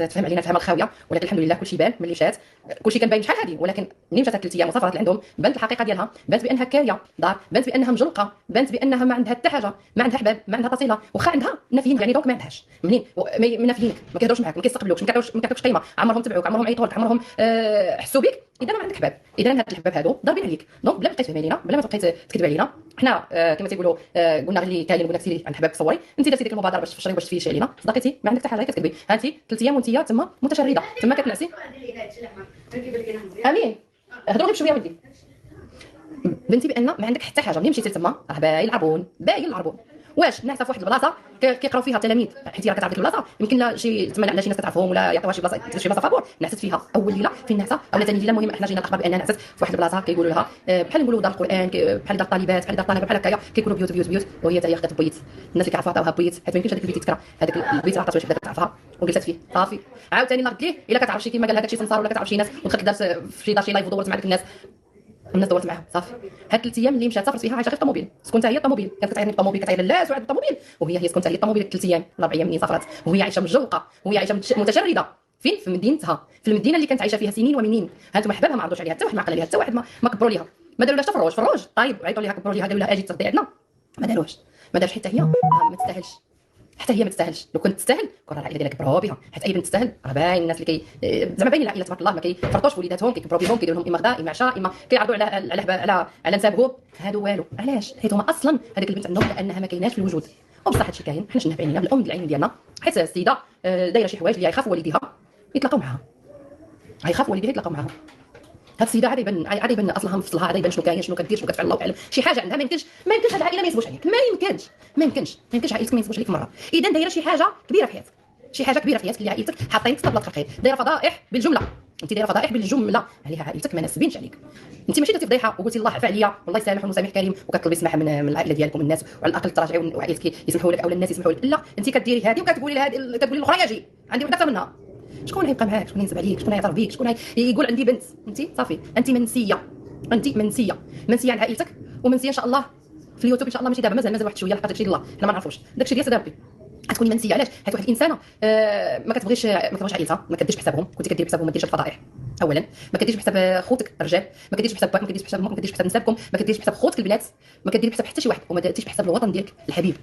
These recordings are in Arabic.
تفهم علينا الفهمه الخاويه، ولكن الحمد لله كلشي بان ملي مشات، كلشي كان باين شحال هذه، ولكن ملي مشات 3 ايام وسافرت لعندهم بانت الحقيقه ديالها، بانت بانها كاريه دار، بانت بانها مجلقه، بانت بانها ما عندها حتى حاجه، ما عندها حباب، ما عندها تصيله، واخا عندها نافيين يعني دونك ما عندهاش منين منافيينك، ما كيهضروش معاك، ما كيستقبلوكش، ما كيعطوكش قيمه، عمرهم تبعوك، عمرهم عيطوا لك، عمرهم حسوا بك اذا ما عندك حباب، اذا هاد الحباب هادو ضاربين عليك، دونك بلا ما تبقى تفهم علينا، بلا ما تبقى تكذب علينا، حنا كما تيقولوا قلنا غير اللي كاين، قلنا سيدي عند حبابك صوري، انت درتي ديك المبادره باش تفشري باش تفيشي علينا، صدقيتي ما عندك حتى حاجه كتكذبي، ها انت 3 ايام وانت تما متشرده، تما كتنعسي. امين هضروا غير بشويه ودي بنتي بان ما عندك حتى حاجه، ملي مشيتي تما راه باين العربون، باين العربون، واش ناعسه في واحد البلاصه كيقراو فيها تلاميذ، حيت راه كتعرف ديك البلاصه يمكن لا شي تما لا شي ناس كتعرفهم ولا يعطيوها شي بلاصه، شي بلاصه فابور نعست فيها اول ليله فين نعسه او ثاني ليله، المهم حنا جينا الاخبار بان نعست في واحد البلاصه كيقولوا لها بحال نقولوا دار القران، بحال دار الطالبات، بحال دار الطلبه، بحال هكايا كيكونوا بيوت، وهي حتى هي خدات البيت، الناس اللي كيعرفوها عطاوها بيت، حيت ما يمكنش هذاك البيت يتكرا، هذاك البيت راه عطاتو شي وحده كتعرفها وجلست فيه صافي، عاوتاني ناضت ليه الا كتعرف شي كيما قال هذاك شي سمسار ولا كتعرف شي ناس ودخلت دارت في شي دار شي لايف ودورت مع ديك الناس، الناس دورت معاهم صافي، هاد 3 ايام اللي مشات سافرت فيها عايشه غير الطوموبيل، سكنت هي الطوموبيل، كانت كتعيطني بالطوموبيل، كتعيط للاس وعاد الطوموبيل، وهي سكنت هي الطوموبيل 3 ايام ولا 4 ايام اللي سافرت، وهي عايشه مجلقه، وهي عايشه متشرده فين؟ في مدينتها، في المدينه اللي كانت عايشه فيها سنين ومنين، هانتوما حبابها ما عرضوش عليها حتى واحد، ما عقل عليها حتى واحد، ما كبروا ليها، ما داروا لها حتى فروج طيب، عيطوا ليها كبروا ليها قالوا لها اجي تغدي عندنا، ما داروش، ما دارش حتى هي ما تستاهلش، حتى هي ما تستاهلش، لو كنت تستاهل كون العائله ديالها كبروا بها، حيت اي بنت تستاهل راه باين الناس اللي زعما باين العائله تبارك الله ما كيفرطوش في وليداتهم، كيكبروا بهم، كيديروا لهم اما غداء اما عشاء، اما كيعرضوا على نسابهم، هادو والو، علاش؟ حيت هما اصلا هذيك البنت عندهم لانها ما كايناش في الوجود، وبصح هادشي كاين، حنا شفناه بعينينا بالام العين ديالنا، حيت السيده دايره شي حوايج اللي غيخافوا والديها يتلاقاو معاها، غيخافوا والديها يتلاقاو معاها، هاد السيده عاد يبان اصلها مفصلها، عاد يبان شنو كاين، شنو كدير، شنو كتفعل، الله اعلم شي حاجه عندها، ما يمكنش هاد العائله ما ينسبوش عليك، ما يمكنش عائلتك ما ينسبوش عليك مره، اذا دايره شي حاجه كبيره في حياتك، شي حاجه كبيره في حياتك اللي عائلتك حاطين في طبله الخير، دايره فضائح بالجمله، انت دايره فضائح بالجمله عليها عائلتك ما ناسبينش عليك، انت ماشي درتي فضيحه وقلتي الله عفا عليا والله يسامح والمسامح كريم وكتطلبي السماحه من العائله ديالكم الناس، وعلى الاقل تراجعي وعائلتك يسمحوا لك او الناس يسمحوا لك، لا انت كديري هذه وكتقولي لهذه، كتقولي الاخرى ياجي عندي وحده اكثر منها، شكون غيبقى معاك، شكون ينسب عليك، شكون يعترف بيك، شكون يقول عندي بنت، انت صافي انت منسيه على عائلتك، ومنسيه ان شاء الله في اليوتيوب ان شاء الله، ماشي دابا مازال واحد شويه، لقات داكشي الله حنا ما نعرفوش داكشي ديال صدابي، غتكوني منسيه علاش؟ حيت واحد الانسانه ما كتبغيش عائلتها، ما كديرش بحسابهم، كنتي كدير بحسابهم ما ديرش الفضائح، اولا ما كديرش بحساب خوتك الرجال، ما كديرش بحساب باك، ما كديرش بحساب امك، ما كديرش بحساب نسابكم، ما كديرش بحساب خوتك البنات، ما كديرش بحساب حتى شي واحد، وما درتيش بحساب الوطن ديالك الحبيب،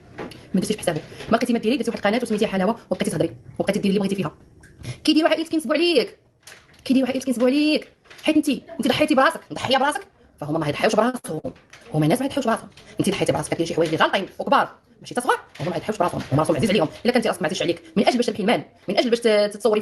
ما درتيش بحسابه، ما بقيتي ما ديري، درتي واحد القناه وسميتيها حلاوه وبقيتي تهضري وبقيتي ديري اللي بغيتي فيها، كيديروا عائلتك كينسبوا عليك، حيت انت ضحيتي براسك، ضحيه براسك، فهما ما يضحيوش براسهم، هما الناس ما يضحيوش براسهم، انت ضحيتي براسك كديري شي حوايج اللي غالطين وكبار ماشي تصغر، هما ما يضحيوش براسهم، هما راسهم عزيز عليهم، الا كنتي راسك ما عزيزش عليك من اجل باش تربحي المال، من اجل باش تتصوري